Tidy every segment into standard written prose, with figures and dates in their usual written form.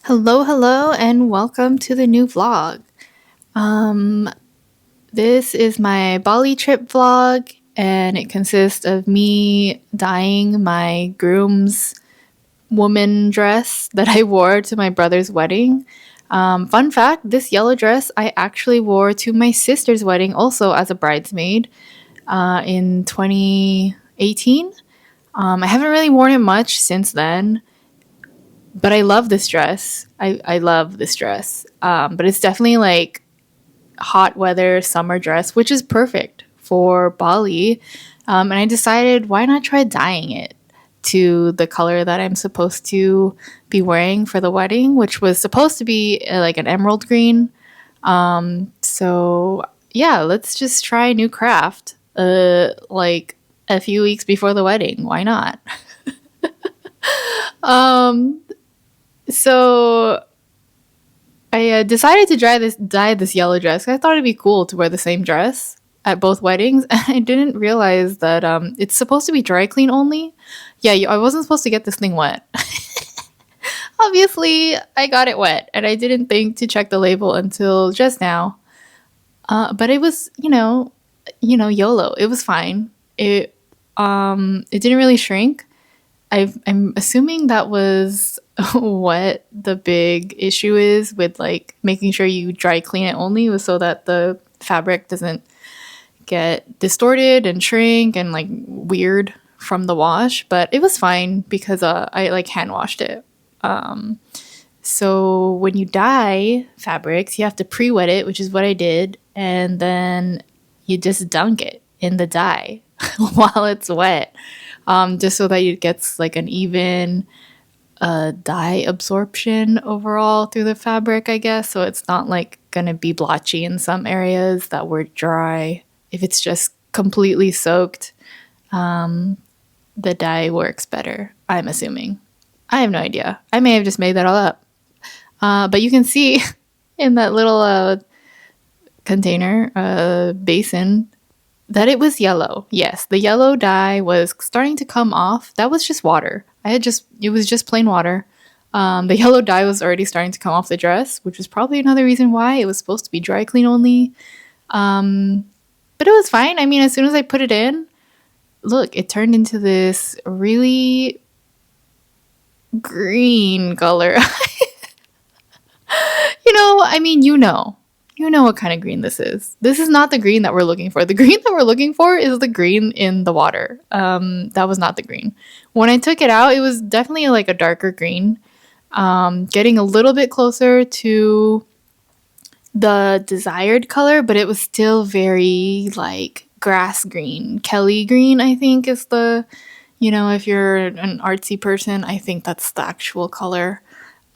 Hello, and welcome to the new vlog. Um, this is my Bali trip vlog, and it consists of me dyeing my groom's woman dress that I wore to my brother's wedding. Fun fact, this yellow dress I actually wore to my sister's wedding also as a bridesmaid in 2018. I haven't really worn it much since then, but I love this dress. I love this dress. But it's definitely like hot weather summer dress, which is perfect for Bali. And I decided why not try dyeing it to the color that I'm supposed to be wearing for the wedding, which was supposed to be like an emerald green. So yeah, let's just try a new craft. Like a few weeks before the wedding. Why not? Um, so I decided to dye this yellow dress. I thought it'd be cool to wear the same dress at both weddings, and I didn't realize that it's supposed to be dry clean only. Yeah, I wasn't supposed to get this thing wet. Obviously, I got it wet, and I didn't think to check the label until just now. But it was, YOLO. It was fine. It didn't really shrink. I'm assuming that was what the big issue is with like making sure you dry clean it only, was so that the fabric doesn't get distorted and shrink and like weird from the wash. But it was fine because I like hand washed it. So when you dye fabrics, you have to pre-wet it, which is what I did, and then you just dunk it in the dye while it's wet, just so that it gets like an even dye absorption overall through the fabric, I guess. So it's not like gonna be blotchy in some areas that were dry. If it's just completely soaked, the dye works better, I'm assuming. I have no idea. I may have just made that all up. But you can see in that little container, basin, that it was yellow. Yes, the yellow dye was starting to come off. That was just water. It was just plain water. The yellow dye was already starting to come off the dress, which was probably another reason why it was supposed to be dry clean only. But it was fine. I mean, as soon as I put it in, look, it turned into this really green color. You know what kind of green this is. This is not the green that we're looking for. The green that we're looking for is the green in the water. That was not the green. When I took it out, it was definitely like a darker green, getting a little bit closer to the desired color, but it was still very like grass green. Kelly green, I think, is if you're an artsy person, I think that's the actual color.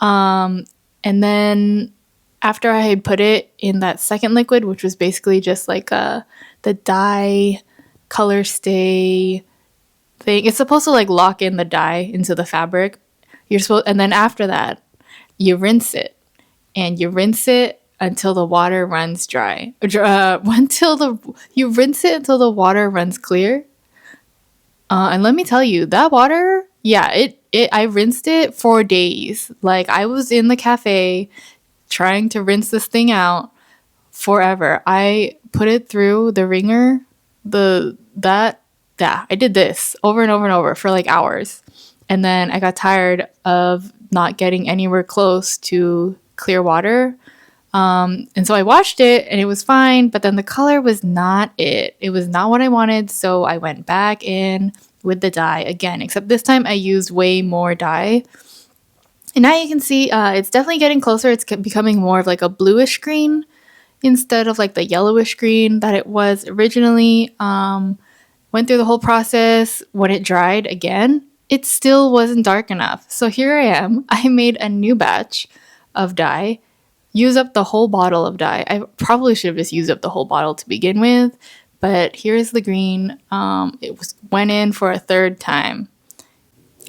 And then after I had put it in that second liquid, which was basically just like the dye color stay thing. It's supposed to like lock in the dye into the fabric. And then after that, you rinse it, and you rinse it until the water runs dry. You rinse it until the water runs clear. And let me tell you, that water, yeah, I rinsed it for days. Like I was in the cafe trying to rinse this thing out forever. I put it through the wringer, I did this over and over and over for like hours. And then I got tired of not getting anywhere close to clear water. And so I washed it and it was fine, but then the color was not it. It was not what I wanted. So I went back in with the dye again, except this time I used way more dye. And now you can see it's definitely getting closer. It's becoming more of like a bluish green instead of like the yellowish green that it was originally. Went through the whole process. When it dried again, it still wasn't dark enough. So here I am. I made a new batch of dye, use up the whole bottle of dye. I probably should have just used up the whole bottle to begin with, but here's the green. Went in for a third time.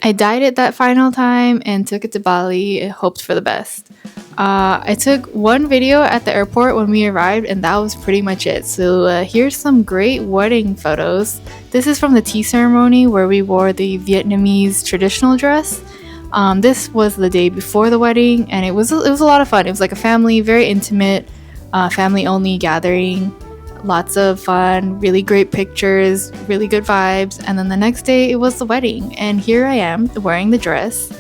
I dyed it that final time and took it to Bali. Hoped for the best. I took one video at the airport when we arrived, and that was pretty much it. So here's some great wedding photos. This is from the tea ceremony where we wore the Vietnamese traditional dress. This was the day before the wedding, and it was a lot of fun. It was like a family, very intimate, family only gathering. Lots of fun, really great pictures, really good vibes. And then the next day, it was the wedding, and here I am wearing the dress.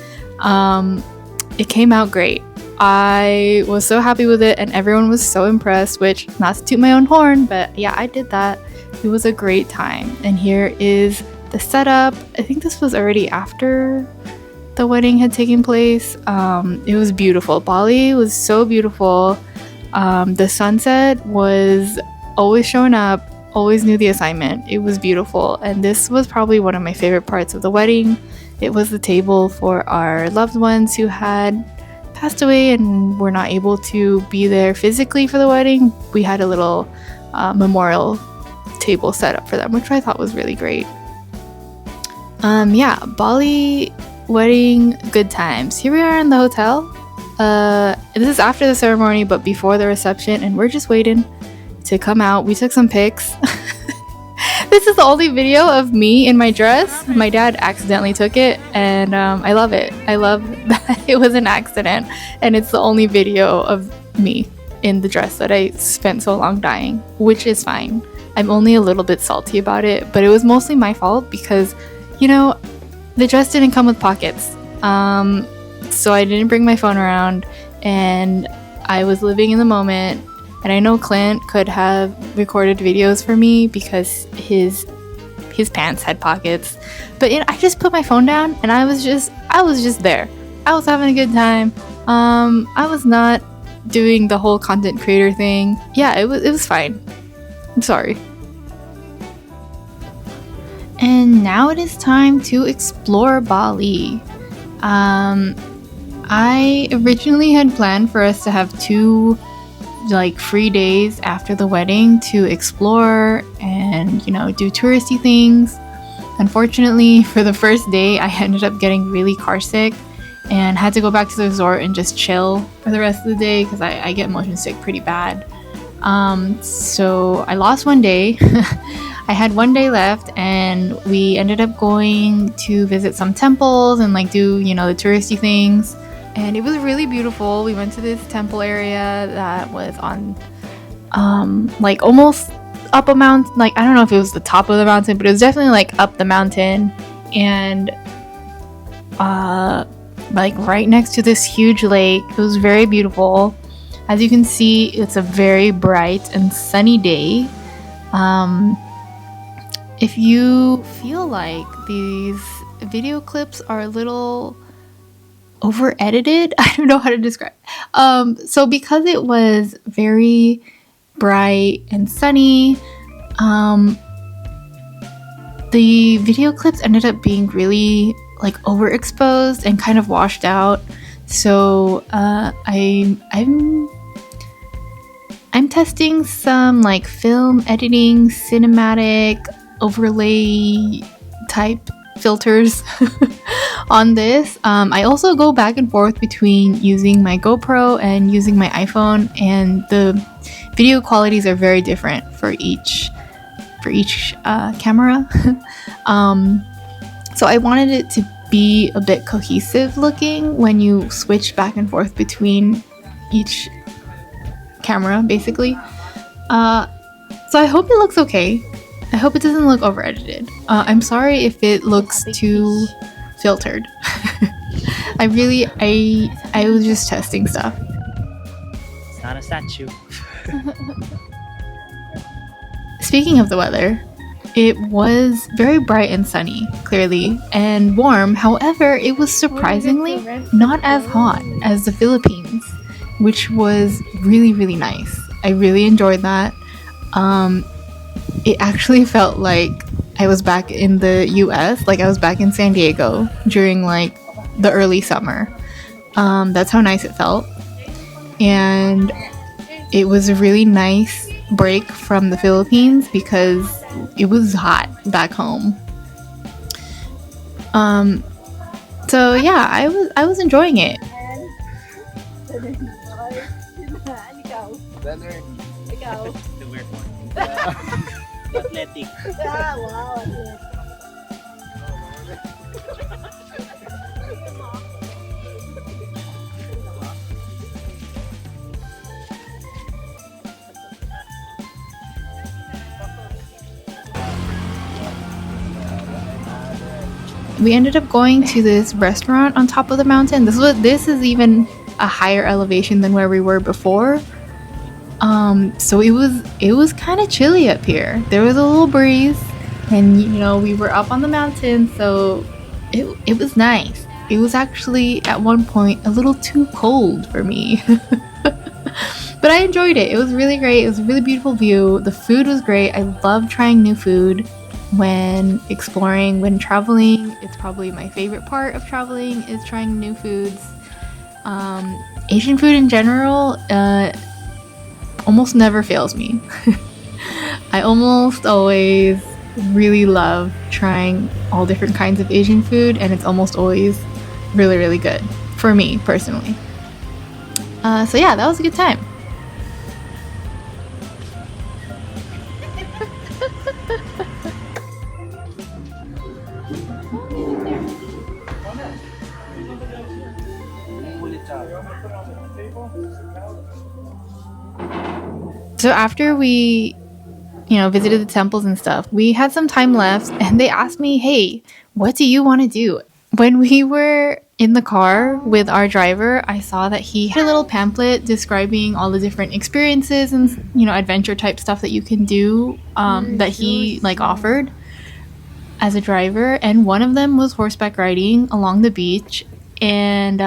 It came out great. I was so happy with it, and everyone was so impressed, which, not to toot my own horn, but yeah, I did that. It was a great time. And here is the setup. I think this was already after the wedding had taken place. It was beautiful. Bali was so beautiful. The sunset was always showing up, always knew the assignment. It was beautiful. And this was probably one of my favorite parts of the wedding. It was the table for our loved ones who had passed away and were not able to be there physically for the wedding. We had a little memorial table set up for them, which I thought was really great. Yeah, Bali wedding, good times. Here we are in the hotel. This is after the ceremony, but before the reception, and we're just waiting to come out. We took some pics. This is the only video of me in my dress. My dad accidentally took it, and I love it. I love that it was an accident, and it's the only video of me in the dress that I spent so long dyeing, which is fine. I'm only a little bit salty about it, but it was mostly my fault because, you know, the dress didn't come with pockets. So I didn't bring my phone around, and I was living in the moment. And I know Clint could have recorded videos for me because his pants had pockets. But I just put my phone down, and I was just there. I was having a good time. I was not doing the whole content creator thing. Yeah, it was fine. I'm sorry. And now it is time to explore Bali. I originally had planned for us to have 2 free days after the wedding to explore and, do touristy things. Unfortunately, for the first day, I ended up getting really car sick and had to go back to the resort and just chill for the rest of the day because I get motion sick pretty bad. So I lost one day. I had 1 day left, and we ended up going to visit some temples and do, the touristy things. And it was really beautiful. We went to this temple area that was on almost up a mountain. I don't know if it was the top of the mountain, but it was definitely up the mountain, and right next to this huge lake. It was very beautiful. As you can see, it's a very bright and sunny day. If you feel like these video clips are a little over edited, I don't know how to describe. So because it was very bright and sunny, the video clips ended up being really overexposed and kind of washed out. So I'm testing some film editing, cinematic overlay type filters on this. I also go back and forth between using my GoPro and using my iPhone, and the video qualities are very different for each camera. So I wanted it to be a bit cohesive looking when you switch back and forth between each camera, basically. So I hope it looks okay. I hope it doesn't look over edited. I'm sorry if it looks too filtered. I was just testing stuff. It's not a statue. Speaking of the weather, it was very bright and sunny, clearly, and warm. However, it was surprisingly not as hot as the Philippines, which was really, really nice. I really enjoyed that. It actually felt like I was back in the US, I was back in San Diego during the early summer. That's how nice it felt. And it was a really nice break from the Philippines because it was hot back home. So yeah, I was enjoying it. Athletic. Wow. we ended up going to this restaurant on top of the mountain. This is even a higher elevation than where we were before. So it was kind of chilly up here. There was a little breeze, and you know, we were up on the mountain, so it was nice. It was actually at one point a little too cold for me. But I enjoyed it. It was really great. It was a really beautiful view. The food was great. I love trying new food when exploring, when traveling. It's probably my favorite part of traveling is trying new foods. Asian food in general almost never fails me. I almost always really love trying all different kinds of Asian food, and it's almost always really, really good for me personally. So yeah, that was a good time. So after we, you know, visited the temples and stuff, we had some time left, and they asked me, hey, what do you want to do? When we were in the car with our driver, I saw that he had a little pamphlet describing all the different experiences and, you know, adventure type stuff that you can do that he like offered as a driver, and one of them was horseback riding along the beach. And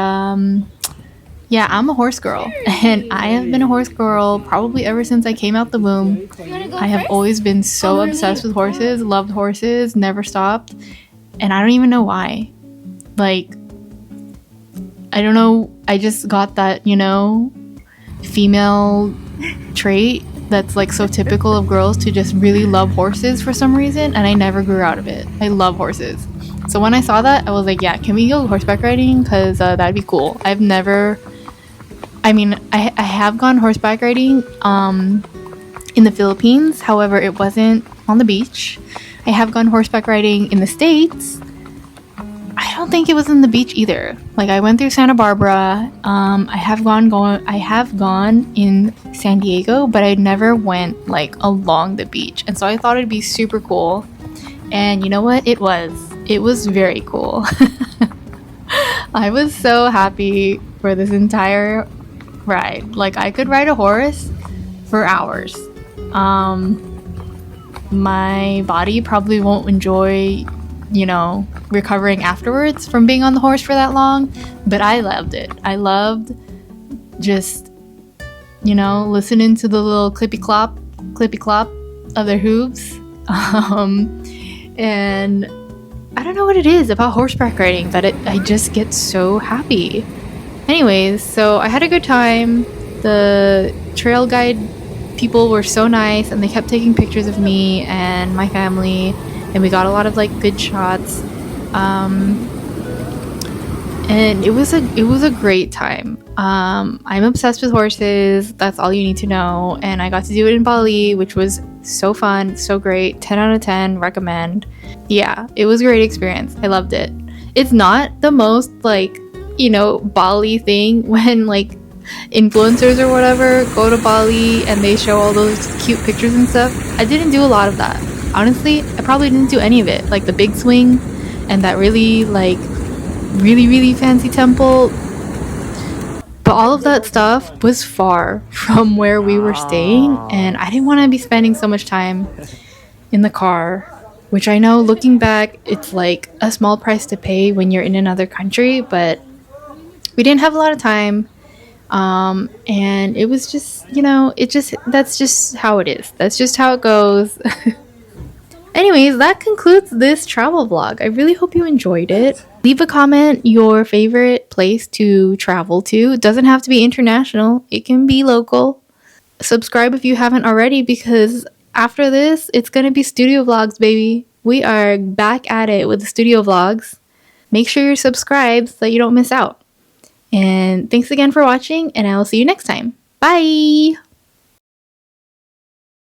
yeah, I'm a horse girl, and I have been a horse girl probably ever since I came out the womb. I have always been so obsessed with horses, loved horses, never stopped, and I don't even know why. Like, I don't know, I just got that, you know, female trait that's like so typical of girls to just really love horses for some reason, and I never grew out of it. I love horses. So when I saw that, I was like, yeah, can we go horseback riding? Because that'd be cool. I have gone horseback riding in the Philippines. However, it wasn't on the beach. I have gone horseback riding in the States. I don't think it was in the beach either. Like, I went through Santa Barbara. I have gone in San Diego, but I never went like along the beach. And so I thought it'd be super cool. And you know what? It was very cool. I was so happy for this entire ride. Like, I could ride a horse for hours. My body probably won't enjoy, you know, recovering afterwards from being on the horse for that long, but I loved it. I loved just, you know, listening to the little clippy clop of their hooves. And I don't know what it is about horseback riding, but I just get so happy. Anyways, so I had a good time. The trail guide people were so nice, and they kept taking pictures of me and my family, and we got a lot of like good shots. And it was a great time. I'm obsessed with horses. That's all you need to know. And I got to do it in Bali, which was so fun, so great. 10 out of 10, recommend. Yeah, it was a great experience. I loved it. It's not the most like, you know, Bali thing when like influencers or whatever go to Bali and they show all those cute pictures and stuff. I didn't do a lot of that. Honestly, I probably didn't do any of it. Like the big swing and that really fancy temple. But all of that stuff was far from where we were staying, and I didn't want to be spending so much time in the car, which I know looking back, it's like a small price to pay when you're in another country, but we didn't have a lot of time. And it was just, you know, that's just how it is. That's just how it goes. Anyways, that concludes this travel vlog. I really hope you enjoyed it. Leave a comment your favorite place to travel to. It doesn't have to be international. It can be local. Subscribe if you haven't already, because after this, it's going to be studio vlogs, baby. We are back at it with the studio vlogs. Make sure you're subscribed so that you don't miss out. And thanks again for watching, and I will see you next time. Bye!